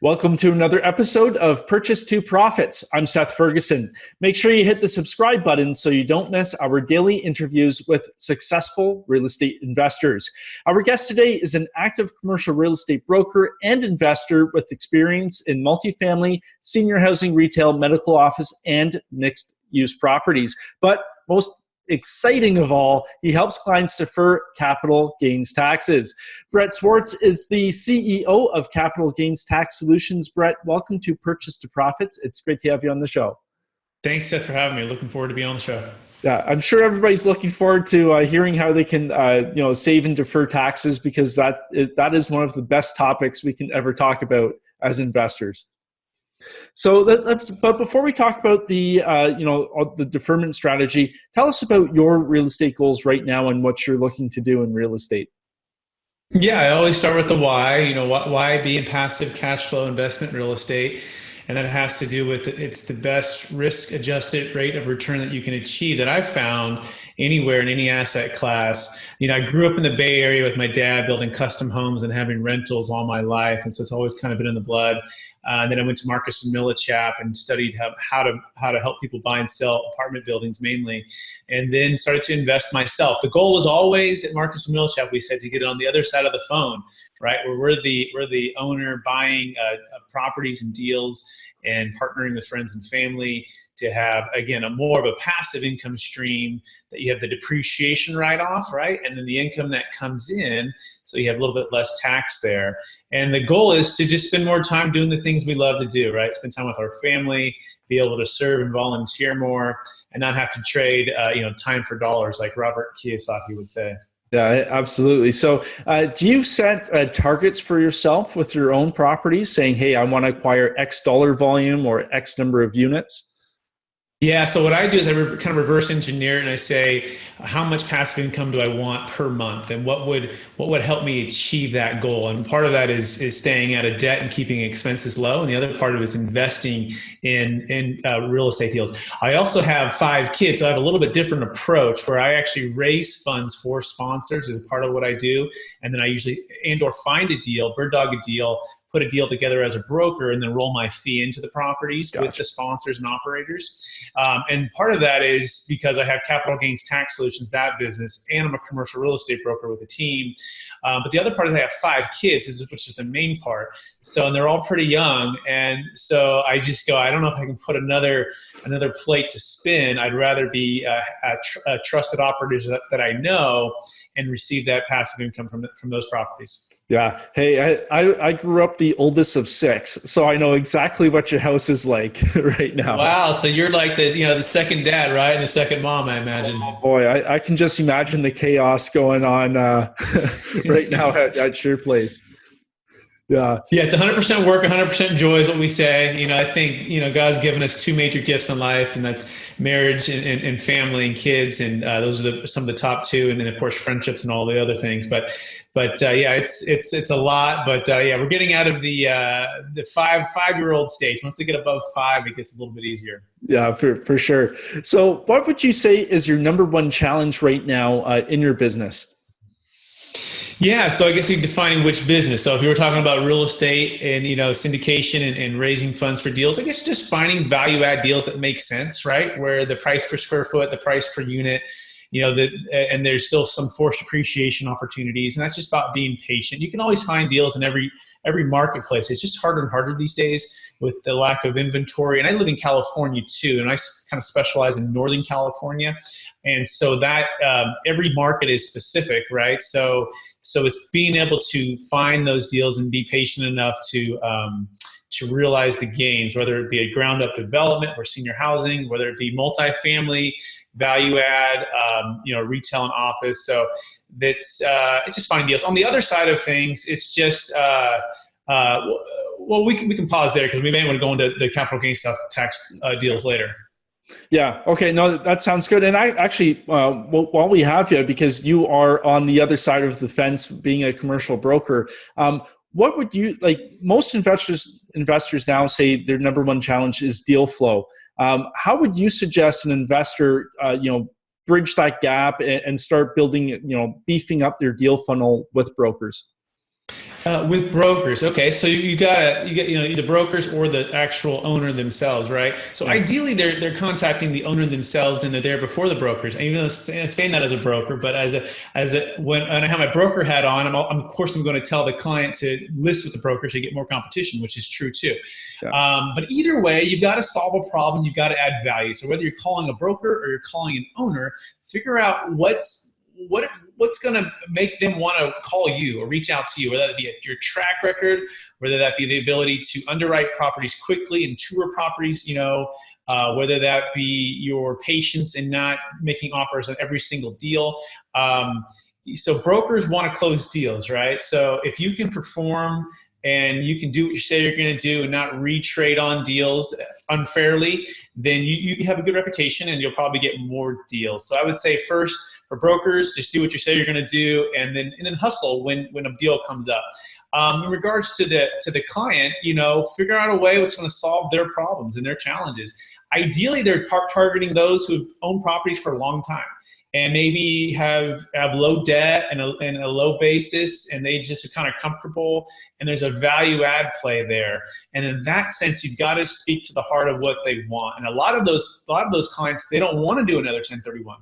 Welcome to another episode of Purchase to Profits. I'm Seth Ferguson. Make sure you hit the subscribe button so you don't miss our daily interviews with successful real estate investors. Our guest today is an active commercial real estate broker and investor with experience in multifamily, senior housing, retail, medical office, and mixed-use properties. But most exciting of all, he helps clients defer capital gains taxes. Brett Swarts is the CEO of Capital Gains Tax Solutions. Brett, welcome to Purchase to Profits. It's great to have you on the show. Thanks, Seth, for having me. Looking forward to being on the show. Yeah, I'm sure everybody's looking forward to hearing how they can, save and defer taxes, because that is one of the best topics we can ever talk about as investors. So but before we talk about the deferment strategy, tell us about your real estate goals right now and what you're looking to do in real estate. Yeah, I always start with the why. Why be in passive cash flow investment real estate? And that has to do with it's the best risk-adjusted rate of return that you can achieve that I've found anywhere in any asset class. I grew up in the Bay Area with my dad building custom homes and having rentals all my life, and so it's always kind of been in the blood. And then I went to Marcus and Millichap and studied how to help people buy and sell apartment buildings mainly, and then started to invest myself. The goal was always at Marcus and Millichap, we said, to get on the other side of the phone, right? Where we're the owner buying properties and deals and partnering with friends and family to have, again, a more of a passive income stream that you have the depreciation write-off, right? And then the income that comes in, so you have a little bit less tax there. And the goal is to just spend more time doing the things we love to do, right? Spend time with our family, be able to serve and volunteer more, and not have to trade, time for dollars, like Robert Kiyosaki would say. Yeah, absolutely. So do you set targets for yourself with your own properties, saying, hey, I want to acquire X dollar volume or X number of units? Yeah, so what I do is I kind of reverse engineer, and I say, how much passive income do I want per month, and what would help me achieve that goal? And part of that is staying out of debt and keeping expenses low, and the other part of it is investing in real estate deals. I also have 5 kids, so I have a little bit different approach where I actually raise funds for sponsors as a part of what I do, and then I usually or find a deal, bird dog a deal, put a deal together as a broker, and then roll my fee into the properties with the sponsors and operators. And part of that is because I have Capital Gains Tax Solutions, that business, and I'm a commercial real estate broker with a team. But the other part is I have 5 kids, which is the main part. So, and they're all pretty young. And so I just go, I don't know if I can put another plate to spin. I'd rather be a trusted operators that I know and receive that passive income from those properties. Yeah. Hey, I grew up the oldest of 6, so I know exactly what your house is like right now. Wow. So you're like the second dad, right? And the second mom, I imagine. Oh, boy, I can just imagine the chaos going on right now at your place. Yeah. Yeah, it's 100% work, 100% joy is what we say. I think, God's given us 2 major gifts in life, and that's marriage and family and kids. And those are some of the top 2. And then, of course, friendships and all the other things. But yeah, it's a lot. But yeah, we're getting out of the 5-year-old stage. Once they get above 5, it gets a little bit easier. Yeah, for sure. So what would you say is your number one challenge right now in your business? Yeah, so I guess you're defining which business. So if you were talking about real estate and syndication and raising funds for deals, I guess just finding value add deals that make sense, right? Where the price per square foot, the price per unit, and there's still some forced appreciation opportunities, and that's just about being patient. You can always find deals in every marketplace. It's just harder and harder these days with the lack of inventory. And I live in California too, and I kind of specialize in Northern California, and so that every market is specific, right? So it's being able to find those deals and be patient enough to realize the gains, whether it be a ground up development or senior housing, whether it be multifamily, value add, retail and office. So it's just finding deals. On the other side of things, it's just, we can pause there because we may want to go into the capital gains tax deals later. Yeah. Okay. No, that sounds good. And I actually, while we have you, because you are on the other side of the fence, being a commercial broker, what would you like? Most investors now say their number one challenge is deal flow. How would you suggest an investor, bridge that gap and start building, beefing up their deal funnel with brokers? With brokers, okay. So you got the brokers or the actual owner themselves, right? So Yeah. ideally, they're contacting the owner themselves, and they're there before the brokers. And even though I'm saying that as a broker, but as a when I have my broker hat on, of course I'm going to tell the client to list with the broker so you get more competition, which is true too. Yeah. But either way, you've got to solve a problem. You've got to add value. So whether you're calling a broker or you're calling an owner, figure out what's going to make them want to call you or reach out to you, whether that be your track record, whether that be the ability to underwrite properties quickly and tour properties, whether that be your patience in not making offers on every single deal. So brokers want to close deals, right? So if you can perform and you can do what you say you're going to do and not retrade on deals unfairly, then you have a good reputation and you'll probably get more deals. So I would say first, for brokers, just do what you say you're going to do, and then hustle when a deal comes up. In regards to the client, figure out a way what's going to solve their problems and their challenges. Ideally, they're targeting those who've owned properties for a long time and maybe have low debt and a low basis, and they just are kind of comfortable, and there's a value add play there. And in that sense, you've got to speak to the heart of what they want. And a lot of those clients, they don't want to do another 1031.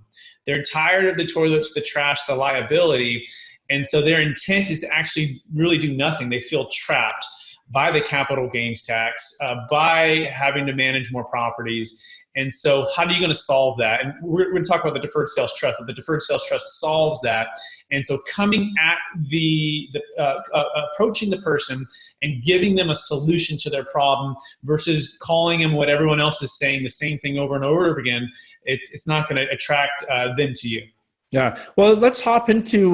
They're tired of the toilets, the trash, the liability. And so their intent is to actually really do nothing. They feel trapped by the capital gains tax, by having to manage more properties. And so how are you going to solve that? And we're going to talk about the deferred sales trust, but the deferred sales trust solves that. And so coming at approaching the person and giving them a solution to their problem versus calling them what everyone else is saying, the same thing over and over again, it's not going to attract them to you. Yeah. Well, let's hop into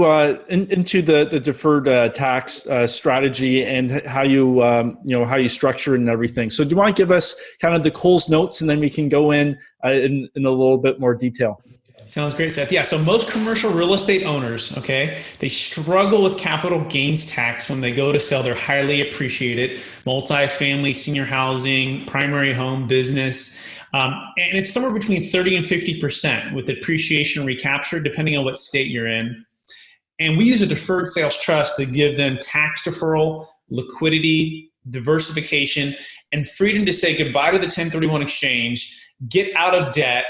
the deferred tax strategy and how you structure it and everything. So, do you want to give us kind of the Cole's notes, and then we can go in a little bit more detail? Sounds great, Seth. Yeah, so most commercial real estate owners, they struggle with capital gains tax when they go to sell their highly appreciated multifamily, senior housing, primary home, business. And it's somewhere between 30 and 50% with depreciation recapture, depending on what state you're in. And we use a deferred sales trust to give them tax deferral, liquidity, diversification, and freedom to say goodbye to the 1031 exchange, get out of debt,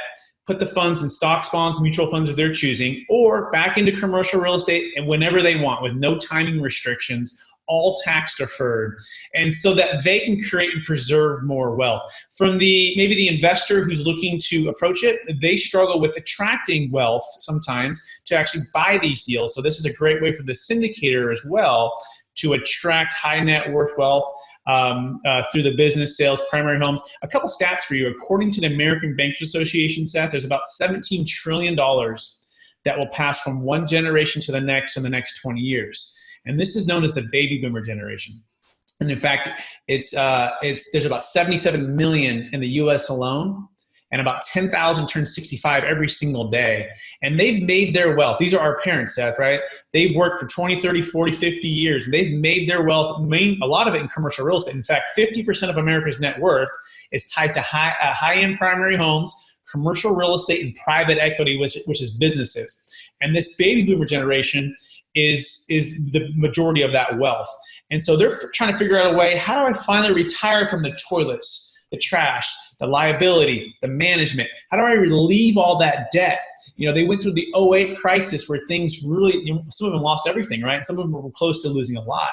put the funds in stocks, bonds, mutual funds of their choosing, or back into commercial real estate and whenever they want with no timing restrictions, all tax deferred. And so that they can create and preserve more wealth. From maybe the investor who's looking to approach it, they struggle with attracting wealth sometimes to actually buy these deals. So this is a great way for the syndicator as well to attract high net worth wealth through the business sales, primary homes. A couple stats for you. According to the American Bankers Association, Seth, there's about $17 trillion that will pass from one generation to the next in the next 20 years. And this is known as the baby boomer generation. And in fact, there's about 77 million in the US alone, and about 10,000 turn 65 every single day. And they've made their wealth. These are our parents, Seth, right? They've worked for 20, 30, 40, 50 years. And they've made their wealth, a lot of it in commercial real estate. In fact, 50% of America's net worth is tied to high-end primary homes, commercial real estate, and private equity, which is businesses. And this baby boomer generation is the majority of that wealth. And so they're trying to figure out a way, how do I finally retire from the toilets, the trash, the liability, the management? How do I relieve all that debt? They went through the 2008 crisis where things really, some of them lost everything, right? Some of them were close to losing a lot.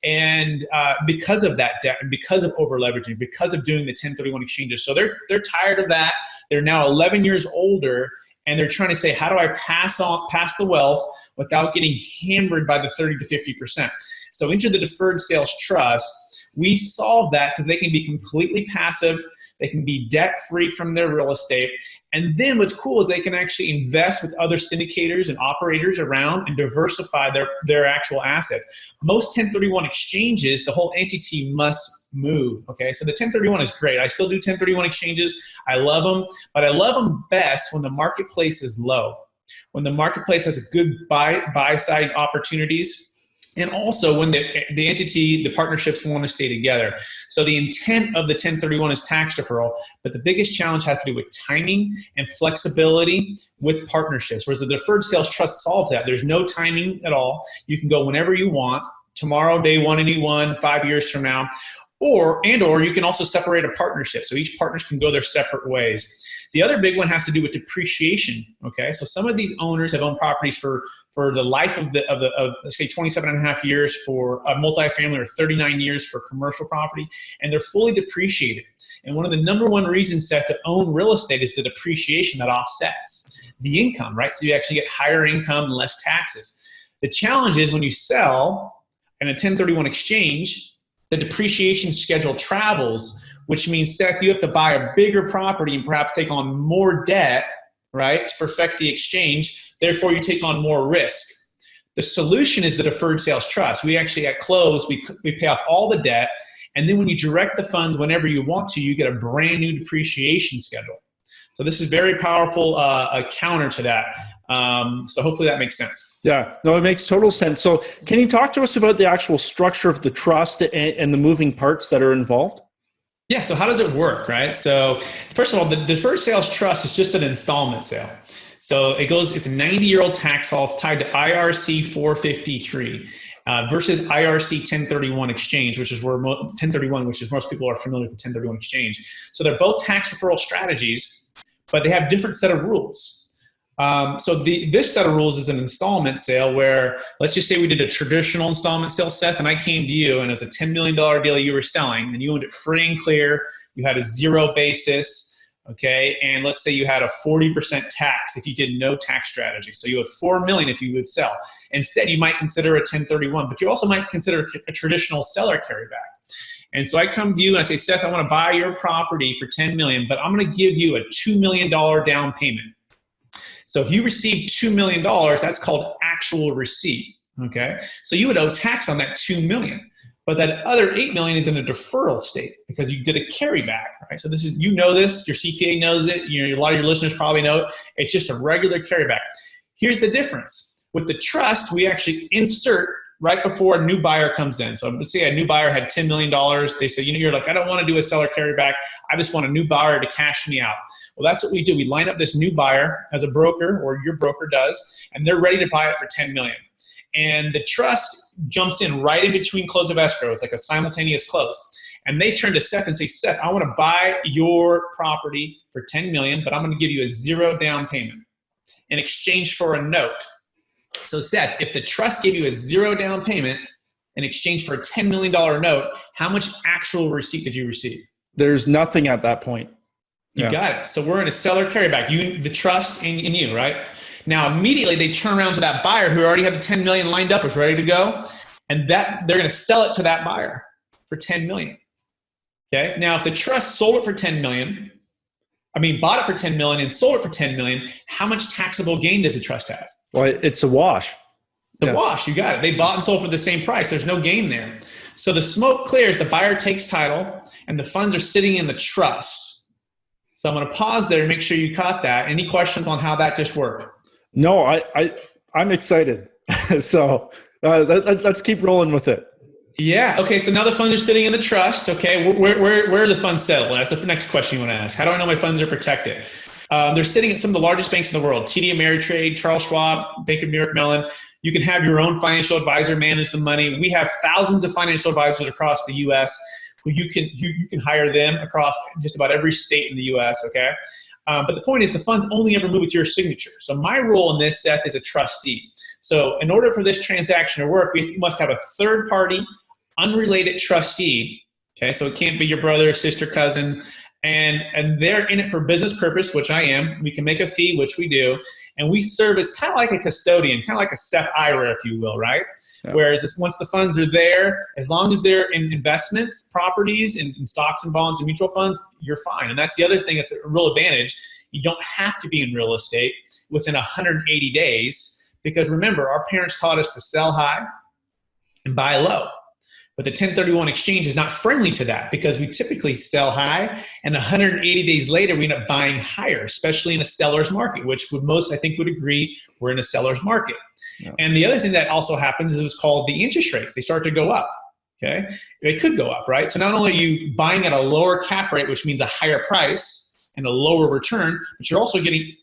And because of that debt and because of over leveraging, because of doing the 1031 exchanges. So they're tired of that. They're now 11 years older, and they're trying to say, how do I pass the wealth without getting hammered by the 30 to 50%? So into the deferred sales trust, we solve that because they can be completely passive. They can be debt-free from their real estate. And then what's cool is they can actually invest with other syndicators and operators around and diversify their actual assets. Most 1031 exchanges, the whole entity must move, So the 1031 is great. I still do 1031 exchanges. I love them, but I love them best when the marketplace is low, when the marketplace has a good buy-side opportunities, and also when the entity, the partnerships want to stay together. So the intent of the 1031 is tax deferral, but the biggest challenge has to do with timing and flexibility with partnerships, whereas the deferred sales trust solves that. There's no timing at all. You can go whenever you want, tomorrow, day 181, 5 years from now. Or you can also separate a partnership. So each partners can go their separate ways. The other big one has to do with depreciation. Okay, so some of these owners have owned properties for the life of let's say 27 and a half years for a multifamily, or 39 years for commercial property, and they're fully depreciated. And one of the number one reasons, Seth, to own real estate is the depreciation that offsets the income, right? So you actually get higher income and less taxes. The challenge is when you sell in a 1031 exchange, the depreciation schedule travels, which means, Seth, you have to buy a bigger property and perhaps take on more debt, right, to perfect the exchange. Therefore, you take on more risk. The solution is the deferred sales trust. We actually, at close, we pay off all the debt, and then when you direct the funds whenever you want to, you get a brand new depreciation schedule. So this is very powerful, a counter to that. So hopefully that makes sense. Yeah, no, it makes total sense. So can you talk to us about the actual structure of the trust and the moving parts that are involved? Yeah, so how does it work, right? So first of all, the deferred sales trust is just an installment sale. So it's a 90-year-old tax law. It's tied to IRC 453 versus IRC 1031 exchange, which is where 1031, which is most people are familiar with the 1031 exchange. So they're both tax referral strategies, but they have different set of rules. So this set of rules is an installment sale where, let's just say we did a traditional installment sale, Seth, and I came to you, and as a $10 million deal you were selling, and you owned it free and clear, you had a zero basis, okay, and let's say you had a 40% tax if you did no tax strategy. So you had $4 million if you would sell. Instead, you might consider a 1031, but you also might consider a traditional seller carryback. And so I come to you and I say, Seth, I want to buy your property for $10 million, but I'm going to give you a $2 million down payment. So if you receive $2 million, that's called actual receipt, okay? So you would owe tax on that $2 million, but that other $8 million is in a deferral state because you did a carryback, right? So this is, you know this, your CPA knows it, a lot of your listeners probably know it. It's just a regular carryback. Here's the difference. With the trust, we actually insert right before a new buyer comes in. So let's say a new buyer had $10 million. They say, you're like, I don't want to do a seller carryback. I just want a new buyer to cash me out. Well, that's what we do. We line up this new buyer as a broker, or your broker does, and they're ready to buy it for $10 million. And the trust jumps in right in between close of escrow. It's like a simultaneous close. And they turn to Seth and say, Seth, I want to buy your property for $10 million, but I'm going to give you a zero down payment in exchange for a note. So Seth, if the trust gave you a zero down payment in exchange for a $10 million note, how much actual receipt did you receive? There's nothing at that point. You got it. So we're in a seller carryback, you, the trust, and you, right? Now, immediately they turn around to that buyer who already had the 10 million lined up, was ready to go, and that they're going to sell it to that buyer for 10 million. Okay. Now, if the trust sold it for 10 million, bought it for 10 million and sold it for 10 million, how much taxable gain does the trust have? Well, it's a wash. The wash, you got it. They bought and sold for the same price. There's no gain there. So the smoke clears, the buyer takes title, and the funds are sitting in the trust. So I'm going to pause there and make sure you caught that. Any questions on how that just worked? No, I'm excited. So let's keep rolling with it. Yeah. Okay. So now the funds are sitting in the trust. Okay. Where are the funds settled? That's the next question you want to ask. How do I know my funds are protected? They're sitting at some of the largest banks in the world: TD Ameritrade, Charles Schwab, Bank of New York Mellon. You can have your own financial advisor manage the money. We have thousands of financial advisors across the U.S. who you can hire them across just about every state in the U.S., okay? But the point is, the funds only ever move with your signature. So my role in this, Seth, is a trustee. So in order for this transaction to work, we must have a third-party, unrelated trustee, okay? So it can't be your brother, sister, cousin, and they're in it for business purpose, which I am. We can make a fee, which we do, and we serve as kind of like a custodian, kind of like a Seth IRA, if you will, right? Yeah. Whereas once the funds are there, as long as they're in investments, properties, in stocks and bonds and mutual funds, you're fine. And that's the other thing that's a real advantage. You don't have to be in real estate within 180 days because remember, our parents taught us to sell high and buy low. But the 1031 exchange is not friendly to that because we typically sell high and 180 days later we end up buying higher, especially in a seller's market, which most I think would agree we're in a seller's market. Yeah. And the other thing that also happens is what's called the interest rates. They start to go up, okay? They could go up, right? So not only are you buying at a lower cap rate, which means a higher price and a lower return, but you're also getting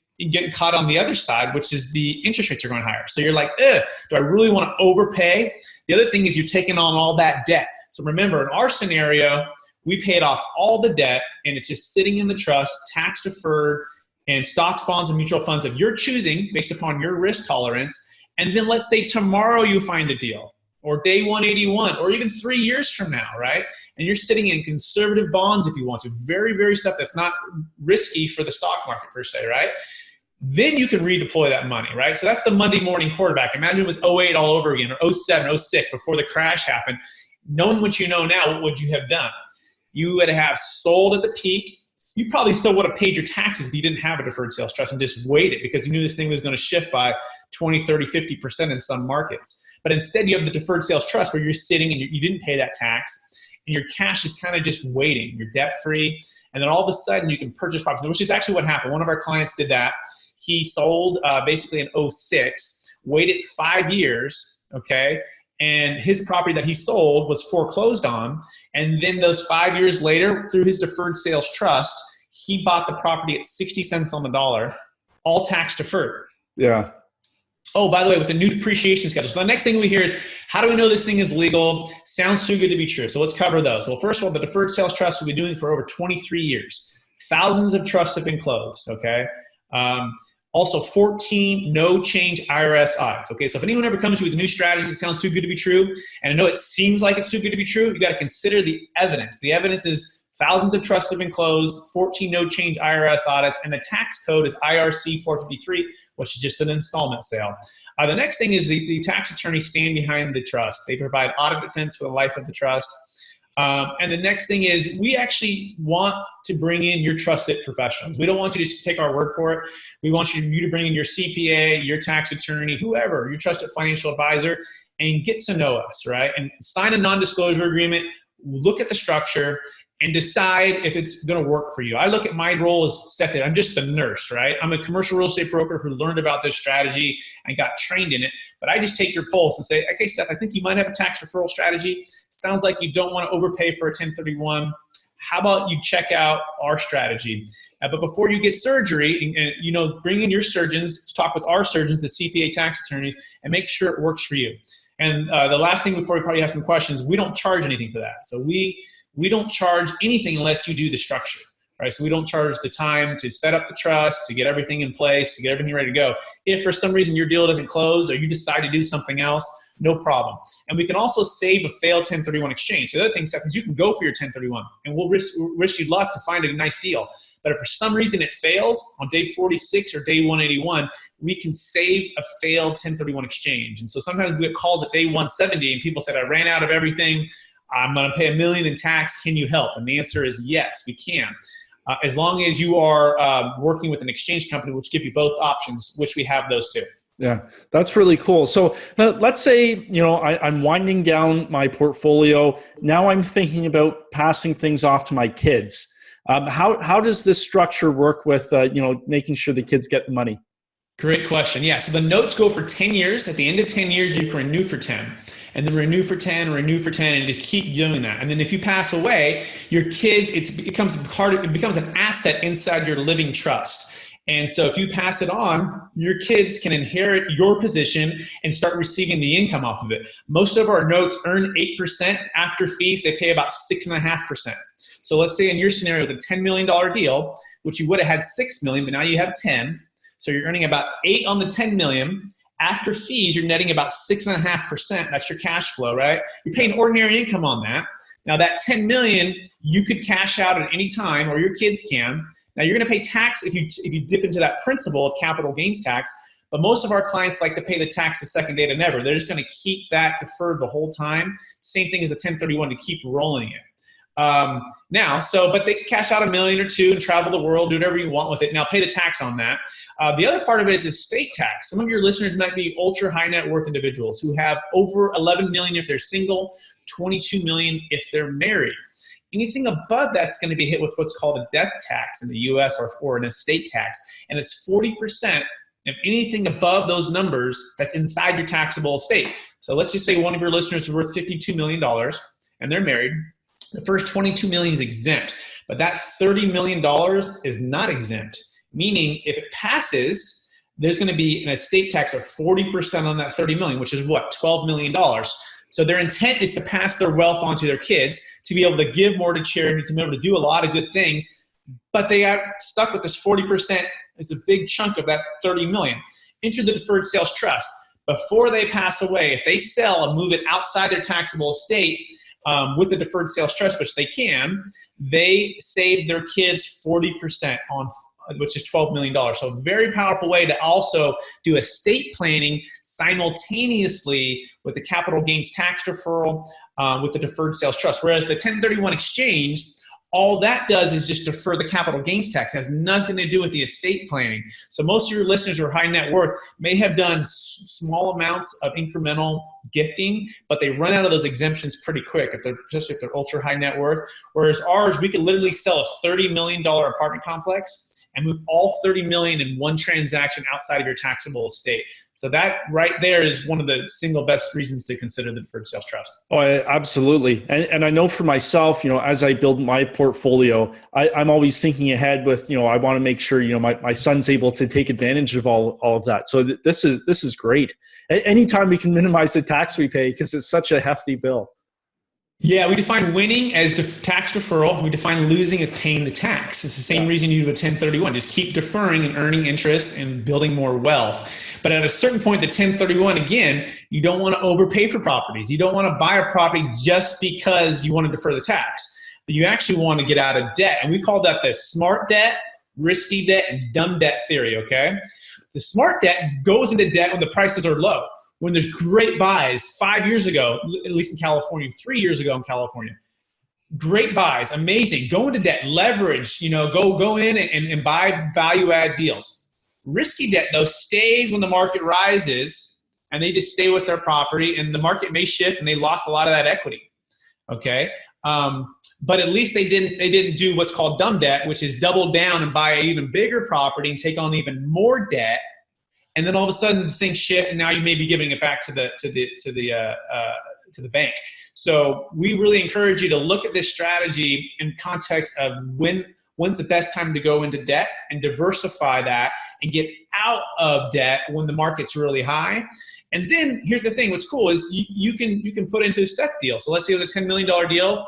caught on the other side, which is the interest rates are going higher. So you're like, do I really want to overpay The other thing is you're taking on all that debt. So remember, in our scenario, we paid off all the debt and it's just sitting in the trust, tax deferred, and stocks, bonds, and mutual funds of your choosing based upon your risk tolerance. And then let's say tomorrow you find a deal, or day 181, or even 3 years from now, right? And you're sitting in conservative bonds if you want to, very, very stuff that's not risky for the stock market per se, right? Then you can redeploy that money, right? So that's the Monday morning quarterback. Imagine it was '08 all over again, or '07, '06, before the crash happened. Knowing what you know now, what would you have done? You would have sold at the peak. You probably still would have paid your taxes if you didn't have a deferred sales trust and just waited because you knew this thing was going to shift by 20, 30, 50% in some markets. But instead, you have the deferred sales trust where you're sitting and you didn't pay that tax, and your cash is kind of just waiting. You're debt-free, and then all of a sudden, you can purchase property, which is actually what happened. One of our clients did that. He sold basically in '06, waited 5 years, okay, and his property that he sold was foreclosed on, and then those 5 years later, through his deferred sales trust, he bought the property at 60 cents on the dollar, all tax deferred. Yeah. Oh, by the way, with the new depreciation schedule. So the next thing we hear is, how do we know this thing is legal? Sounds too good to be true. So let's cover those. Well, first of all, the deferred sales trust we've been doing for over 23 years. Thousands of trusts have been closed, okay? Also, 14 no-change IRS audits, okay? So if anyone ever comes to you with a new strategy that sounds too good to be true, and I know it seems like it's too good to be true, you got to consider the evidence. The evidence is thousands of trusts have been closed, 14 no-change IRS audits, and the tax code is IRC 453, which is just an installment sale. The next thing is the tax attorneys stand behind the trust. They provide audit defense for the life of the trust. And the next thing is we actually want to bring in your trusted professionals. We don't want you to just take our word for it. We want you to bring in your CPA, your tax attorney, whoever, your trusted financial advisor, and get to know us, right? And sign a non-disclosure agreement, look at the structure, and decide if it's going to work for you. I look at my role as Seth. I'm just the nurse, right? I'm a commercial real estate broker who learned about this strategy and got trained in it. But I just take your pulse and say, okay, Seth, I think you might have a tax deferral strategy. Sounds like you don't want to overpay for a 1031. How about you check out our strategy? But before you get surgery, and bring in your surgeons to talk with our surgeons, the CPA tax attorneys, and make sure it works for you. And the last thing before we probably have some questions, we don't charge anything for that. So we don't charge anything unless you do the structure, right? So we don't charge the time to set up the trust, to get everything in place, to get everything ready to go. If for some reason your deal doesn't close or you decide to do something else, no problem. And we can also save a failed 1031 exchange. So the other thing, Seth, is you can go for your 1031 and we'll wish you luck to find a nice deal. But if for some reason it fails on day 46 or day 181, we can save a failed 1031 exchange. And so sometimes we get calls at day 170 and people said, I ran out of everything. I'm going to pay $1 million in tax. Can you help? And the answer is yes, we can. As long as you are working with an exchange company, which give you both options, which we have those two. Yeah, that's really cool. So let's say, I'm winding down my portfolio. Now I'm thinking about passing things off to my kids. How does this structure work with, making sure the kids get the money? Great question. Yeah, so the notes go for 10 years. At the end of 10 years, you can renew for 10. And then renew for 10, renew for 10, and just keep doing that. And then if you pass away, your kids, it becomes an asset inside your living trust. And so if you pass it on, your kids can inherit your position and start receiving the income off of it. Most of our notes earn 8%. After fees, they pay about 6.5%. So let's say in your scenario, it was a $10 million deal, which you would have had $6 million, but now you have 10. So you're earning about 8 on the 10 million. After fees, you're netting about 6.5%. That's your cash flow, right? You're paying ordinary income on that. Now that 10 million, you could cash out at any time, or your kids can. Now you're going to pay tax if you dip into that principle of capital gains tax. But most of our clients like to pay the tax the second day to never. They're just going to keep that deferred the whole time. Same thing as a 1031 to keep rolling it. But they cash out $1 million or $2 million and travel the world, do whatever you want with it. Now pay the tax on that. The other part of it is estate tax. Some of your listeners might be ultra high net worth individuals who have over 11 million if they're single, 22 million if they're married. Anything above that's going to be hit with what's called a death tax in the US or an estate tax. And it's 40% of anything above those numbers that's inside your taxable estate. So let's just say one of your listeners is worth $52 million and they're married. The first 22 million is exempt, but that $30 million is not exempt, meaning if it passes, there's going to be an estate tax of 40% on that 30 million, which is what, $12 million. So their intent is to pass their wealth on to their kids, to be able to give more to charity, to be able to do a lot of good things. But they got stuck with this 40%. It's a big chunk of that 30 million. Enter the deferred sales trust. Before they pass away, if they sell and move it outside their taxable estate with the deferred sales trust, which they can, they save their kids 40% on, which is $12 million. So a very powerful way to also do estate planning simultaneously with the capital gains tax deferral with the deferred sales trust. Whereas the 1031 exchange, all that does is just defer the capital gains tax. It has nothing to do with the estate planning. So most of your listeners who are high net worth may have done small amounts of incremental gifting, but they run out of those exemptions pretty quick especially if they're ultra high net worth. Whereas ours, we could literally sell a $30 million apartment complex and move all 30 million in one transaction outside of your taxable estate. So that right there is one of the single best reasons to consider the deferred sales trust. Oh, absolutely. And I know for myself, as I build my portfolio, I'm always thinking ahead with, I want to make sure, my son's able to take advantage of all of that. So this is great. Anytime we can minimize the tax we pay, because it's such a hefty bill. Yeah, we define winning as tax deferral. We define losing as paying the tax. It's the same reason you do a 1031. Just keep deferring and earning interest and building more wealth. But at a certain point, the 1031, again, you don't want to overpay for properties. You don't want to buy a property just because you want to defer the tax. But you actually want to get out of debt. And we call that the smart debt, risky debt, and dumb debt theory, okay? The smart debt goes into debt when the prices are low. When there's great buys 5 years ago, at least in California, 3 years ago in California, great buys, amazing. Go into debt, leverage, go in and buy value add deals. Risky debt though stays when the market rises and they just stay with their property and the market may shift and they lost a lot of that equity. Okay. But at least they didn't do what's called dumb debt, which is double down and buy an even bigger property and take on even more debt. And then all of a sudden the things shift, and now you may be giving it back to the bank. So we really encourage you to look at this strategy in context of when's the best time to go into debt and diversify that and get out of debt when the market's really high. And then here's the thing: what's cool is you can put into a Seth deal. So let's say it was a $10 million deal.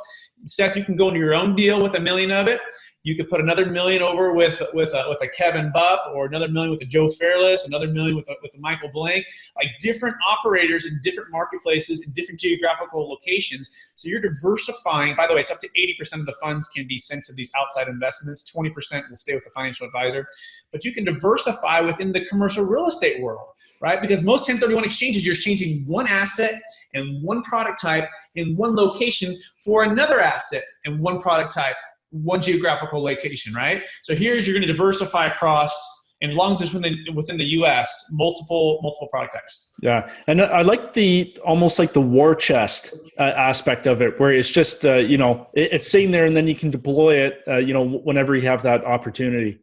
Seth, you can go into your own deal with $1 million of it. You could put another $1 million over with a Kevin Bupp, or another $1 million with a Joe Fairless, another $1 million with a Michael Blank, like different operators in different marketplaces in different geographical locations. So you're diversifying. By the way, it's up to 80% of the funds can be sent to these outside investments. 20% will stay with the financial advisor. But you can diversify within the commercial real estate world, right? Because most 1031 exchanges, you're exchanging one asset and one product type in one location for another asset and one product type, one geographical location, right? So here's, you're going to diversify across, and as long as it's within the U.S., multiple product types. Yeah, and I like almost like the war chest aspect of it, where it's just it's sitting there, and then you can deploy it, whenever you have that opportunity.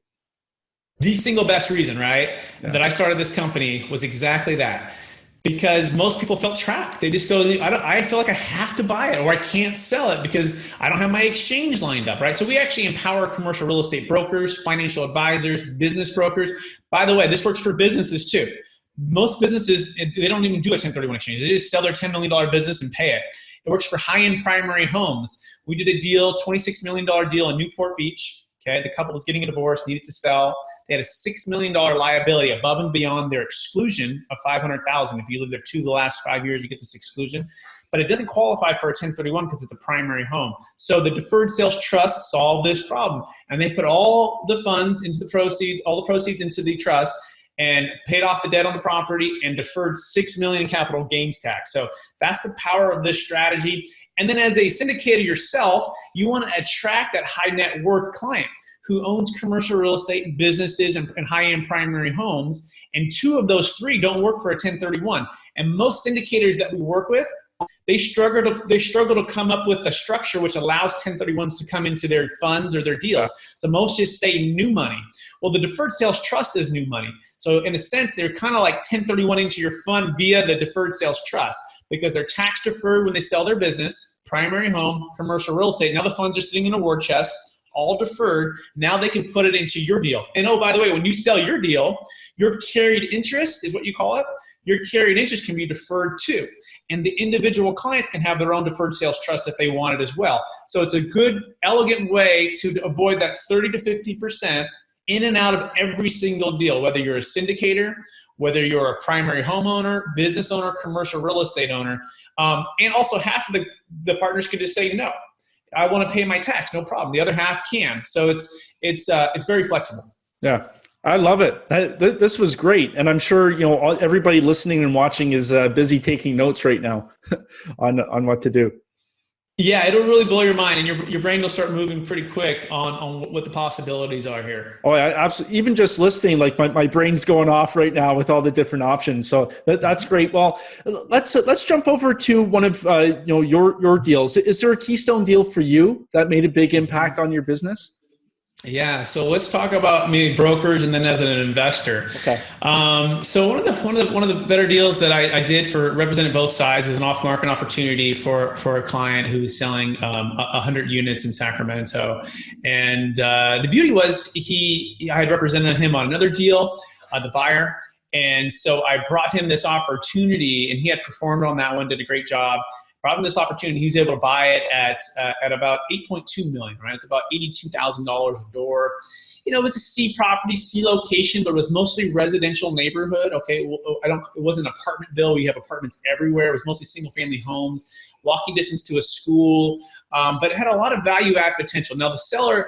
The single best reason, right, that I started this company was exactly that. Because most people felt trapped. They just go, I feel like I have to buy it, or I can't sell it because I don't have my exchange lined up, right? So we actually empower commercial real estate brokers, financial advisors, business brokers. By the way, this works for businesses too. Most businesses, they don't even do a 1031 exchange. They just sell their $10 million business and pay it. It works for high-end primary homes. We did a deal, $26 million deal in Newport Beach. Okay, the couple was getting a divorce, needed to sell. They had a $6 million liability above and beyond their exclusion of $500,000. If you live there 2 of the last 5 years, you get this exclusion. But it doesn't qualify for a 1031 because it's a primary home. So the deferred sales trust solved this problem. And they put all the funds into the proceeds, all the proceeds into the trust, and paid off the debt on the property and deferred $6 million in capital gains tax. So that's the power of this strategy. And then as a syndicator yourself, you want to attract that high net worth client who owns commercial real estate businesses and high-end primary homes. And 2 of those 3 don't work for a 1031. And most syndicators that we work with, they struggle to come up with a structure which allows 1031s to come into their funds or their deals. So most just say new money. Well, the deferred sales trust is new money. So in a sense, they're kind of like 1031 into your fund via the deferred sales trust, because they're tax deferred when they sell their business, primary home, commercial real estate. Now the funds are sitting in a war chest, all deferred. Now they can put it into your deal. And oh, by the way, when you sell your deal, your carried interest is what you call it. your carried interest can be deferred too. And the individual clients can have their own deferred sales trust if they want it as well. So it's a good, elegant way to avoid that 30 to 50% in and out of every single deal, whether you're a syndicator, whether you're a primary homeowner, business owner, commercial real estate owner. And also half of the partners could just say, no, I want to pay my tax, no problem. The other half can. So it's very flexible. Yeah. I love it. This was great. And I'm sure, everybody listening and watching is busy taking notes right now on what to do. Yeah, it'll really blow your mind, and your brain will start moving pretty quick on what the possibilities are here. Oh, I absolutely. Even just listening, like my brain's going off right now with all the different options. So that's great. Well, let's jump over to one of your deals. Is there a keystone deal for you that made a big impact on your business? Yeah, so let's talk about me brokers and then as an investor. Okay. So one of the better deals that I did for represented both sides was an off-market opportunity for a client who was selling 100 units in Sacramento, and the beauty was I had represented him on another deal, the buyer, and so I brought him this opportunity, and he had performed on that one, did a great job. Brought him this opportunity. He was able to buy it at about $8.2 million, right? It's about $82,000 a door. It was a C property, C location, but it was mostly residential neighborhood. Okay, it wasn't Apartmentville. We have apartments everywhere. It was mostly single family homes, walking distance to a school, but it had a lot of value add potential. Now the seller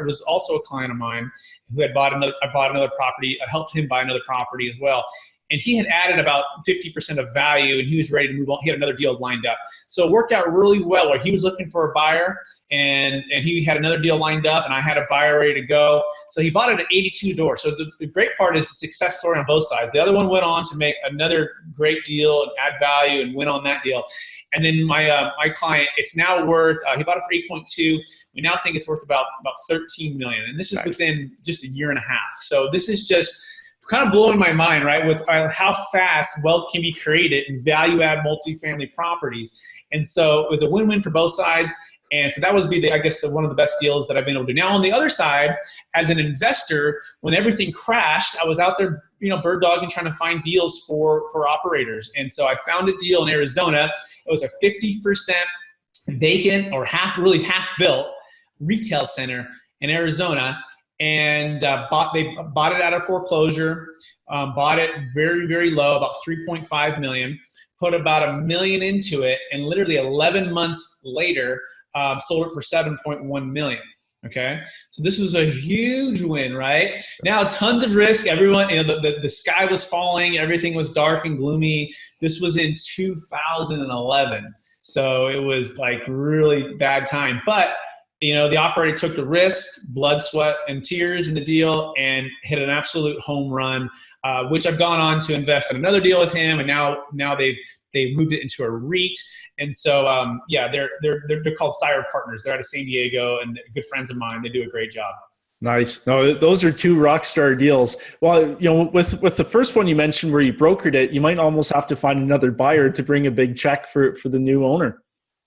was also a client of mine who had bought another property. I helped him buy another property as well. And he had added about 50% of value, and he was ready to move on. He had another deal lined up. So it worked out really well where he was looking for a buyer, and he had another deal lined up, and I had a buyer ready to go. So he bought it at 82 doors. So the great part is the success story on both sides. The other one went on to make another great deal and add value and win on that deal. And then my client, it's now worth, he bought it for 8.2. We now think it's worth about 13 million. And this is within just a year and a half. So this is just kind of blowing my mind, right, with how fast wealth can be created in value-add multifamily properties. And so it was a win-win for both sides. And so that was one of the best deals that I've been able to do. Now, on the other side, as an investor, when everything crashed, I was out there, bird dogging, trying to find deals for operators. And so I found a deal in Arizona. It was a 50% vacant or half built retail center in Arizona. And they bought it out of foreclosure, bought it very, very low, about 3.5 million, put about $1 million into it, and literally 11 months later, sold it for 7.1 million. Okay. So this was a huge win, right? Now, tons of risk. Everyone, the sky was falling. Everything was dark and gloomy. This was in 2011. So it was like really bad time, but the operator took the risk, blood, sweat, and tears in the deal, and hit an absolute home run, which I've gone on to invest in another deal with him, and now they've moved it into a REIT. And so, they're called Sire Partners. They're out of San Diego, and good friends of mine. They do a great job. Nice. No, those are two rock star deals. Well, with the first one you mentioned where you brokered it, you might almost have to find another buyer to bring a big check for the new owner.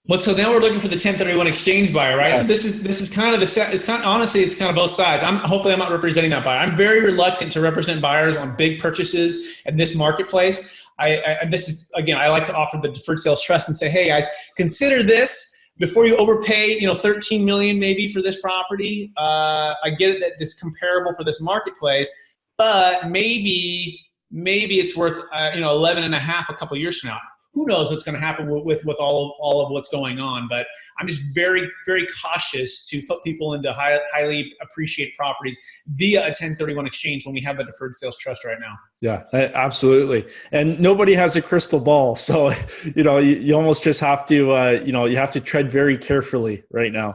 Well, so now we're looking for the 1031 exchange buyer, right? Yeah. So this is kind of honestly, it's kind of both sides. Hopefully I'm not representing that buyer. I'm very reluctant to represent buyers on big purchases in this marketplace. I like to offer the deferred sales trust and say, hey guys, consider this before you overpay, 13 million maybe for this property. I get it that this is comparable for this marketplace, but maybe it's worth 11 and a half a couple of years from now. Who knows what's going to happen with all of what's going on, but I'm just very, very cautious to put people into highly appreciated properties via a 1031 exchange when we have a deferred sales trust right now. Yeah, absolutely. And nobody has a crystal ball. So, you almost just have to, you have to tread very carefully right now.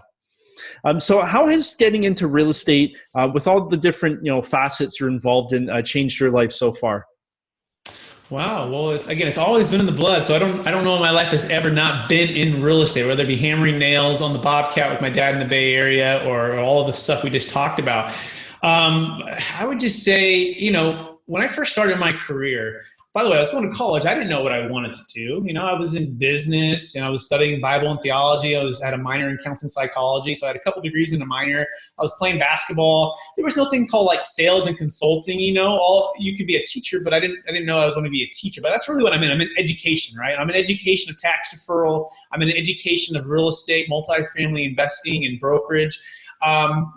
So how has getting into real estate with all the different, facets you're involved in changed your life so far? Wow. Well, it's always been in the blood. So I don't know if my life has ever not been in real estate, whether it be hammering nails on the Bobcat with my dad in the Bay Area or all of the stuff we just talked about. I would just say, when I first started my career, by the way, I was going to college. I didn't know what I wanted to do. I was in business and I was studying Bible and theology. I had a minor in counseling psychology. So I had a couple degrees in a minor. I was playing basketball. There was nothing called like sales and consulting, you could be a teacher, but I didn't know I was going to be a teacher. But that's really what I'm in. I'm in education, right? I'm in education of tax deferral. I'm in education of real estate, multifamily investing and brokerage.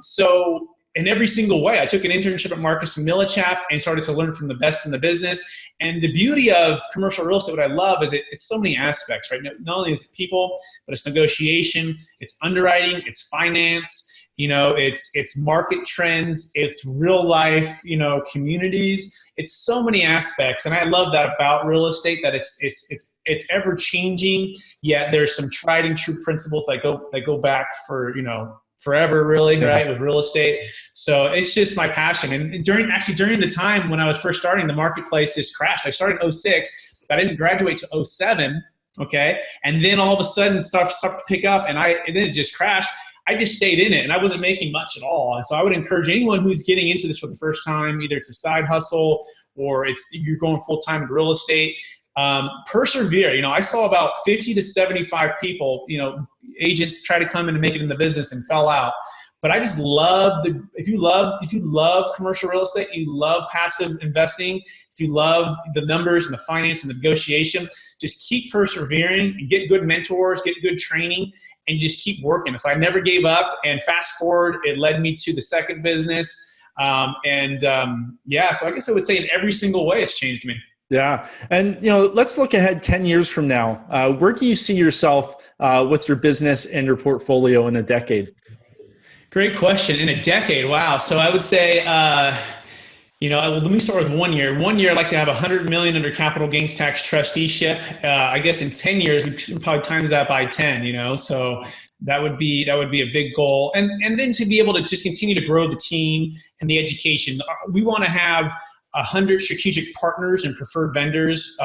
So in every single way, I took an internship at Marcus and Millichap and started to learn from the best in the business. And the beauty of commercial real estate, what I love is it's so many aspects, right? Not only is it people, but it's negotiation, it's underwriting, it's finance, it's market trends, it's real life, communities. It's so many aspects. And I love that about real estate, that it's ever changing, yet there's some tried and true principles that go back for, forever, really, right, with real estate. So it's just my passion. And during the time when I was first starting, the marketplace just crashed. I started in 06, but I didn't graduate to 07, okay? And then all of a sudden stuff started to pick up, and then it just crashed. I just stayed in it, and I wasn't making much at all. And so I would encourage anyone who's getting into this for the first time, either it's a side hustle or you're going full-time in real estate, persevere. I saw about 50 to 75 people, agents try to come in and make it in the business and fell out. But I just love if you love commercial real estate, you love passive investing, if you love the numbers and the finance and the negotiation, just keep persevering and get good mentors, get good training, and just keep working. So I never gave up, and fast forward, it led me to the second business. So I guess I would say in every single way, it's changed me. Yeah. And, let's look ahead 10 years from now. Where do you see yourself with your business and your portfolio in a decade? Great question. In a decade. Wow. So I would say, let me start with 1 year. 1 year, I'd like to have 100 million under capital gains tax trusteeship. I guess in 10 years, we should probably times that by 10, so that would be a big goal. And then to be able to just continue to grow the team and the education. We want to have 100 strategic partners and preferred vendors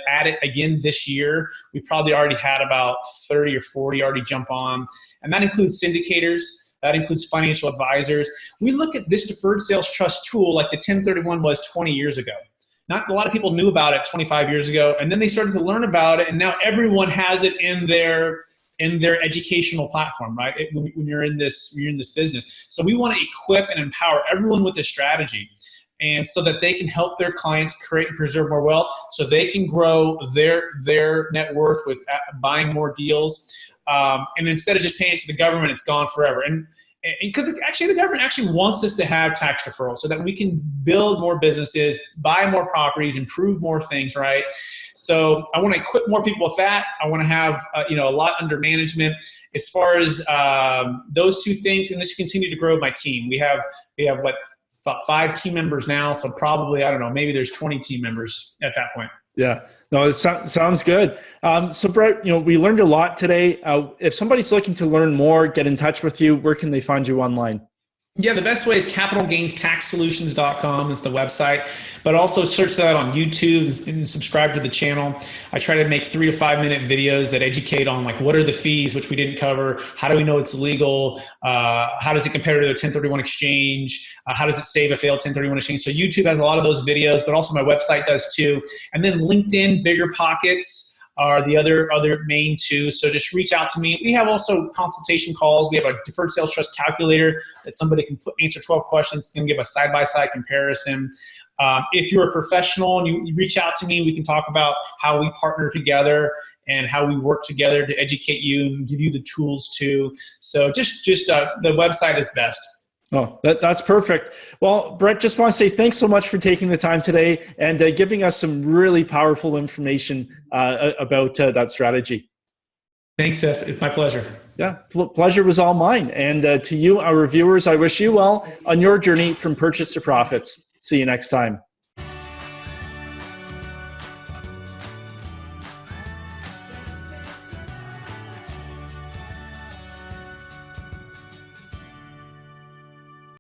added again this year. We probably already had about 30 or 40 already jump on. And that includes syndicators. That includes financial advisors. We look at this deferred sales trust tool like the 1031 was 20 years ago. Not a lot of people knew about it 25 years ago, and then they started to learn about it, and now everyone has it in their educational platform, right? When you're in this business. So we want to equip and empower everyone with a strategy, and so that they can help their clients create and preserve more wealth, so they can grow their net worth with buying more deals. And instead of just paying it to the government, it's gone forever. And because actually the government actually wants us to have tax deferral so that we can build more businesses, buy more properties, improve more things, right? So I want to equip more people with that. I want to have a lot under management. As far as those two things, and this continue to grow my team. We have about 5 team members now, so probably, I don't know, maybe there's 20 team members at that point. Yeah, no, it sounds good. So Brett, we learned a lot today. If somebody's looking to learn more, get in touch with you, where can they find you online? Yeah, the best way is capitalgainstaxsolutions.com is the website, but also search that on YouTube and subscribe to the channel. I try to make 3 to 5 minute videos that educate on what are the fees, which we didn't cover, how do we know it's legal, how does it compare to a 1031 exchange, how does it save a failed 1031 exchange. So YouTube has a lot of those videos, but also my website does too. And then LinkedIn, BiggerPockets are the other main two. So just reach out to me. We have also consultation calls. We have a deferred sales trust calculator that somebody can answer 12 questions. It's going to give a side-by-side comparison. If you're a professional and you reach out to me, we can talk about how we partner together and how we work together to educate you and give you the tools too. So just the website is best. Oh, that's perfect. Well, Brett, just want to say thanks so much for taking the time today and giving us some really powerful information about that strategy. Thanks, Seth. It's my pleasure. Yeah, pleasure was all mine. And to you, our viewers, I wish you well on your journey from purchase to profits. See you next time.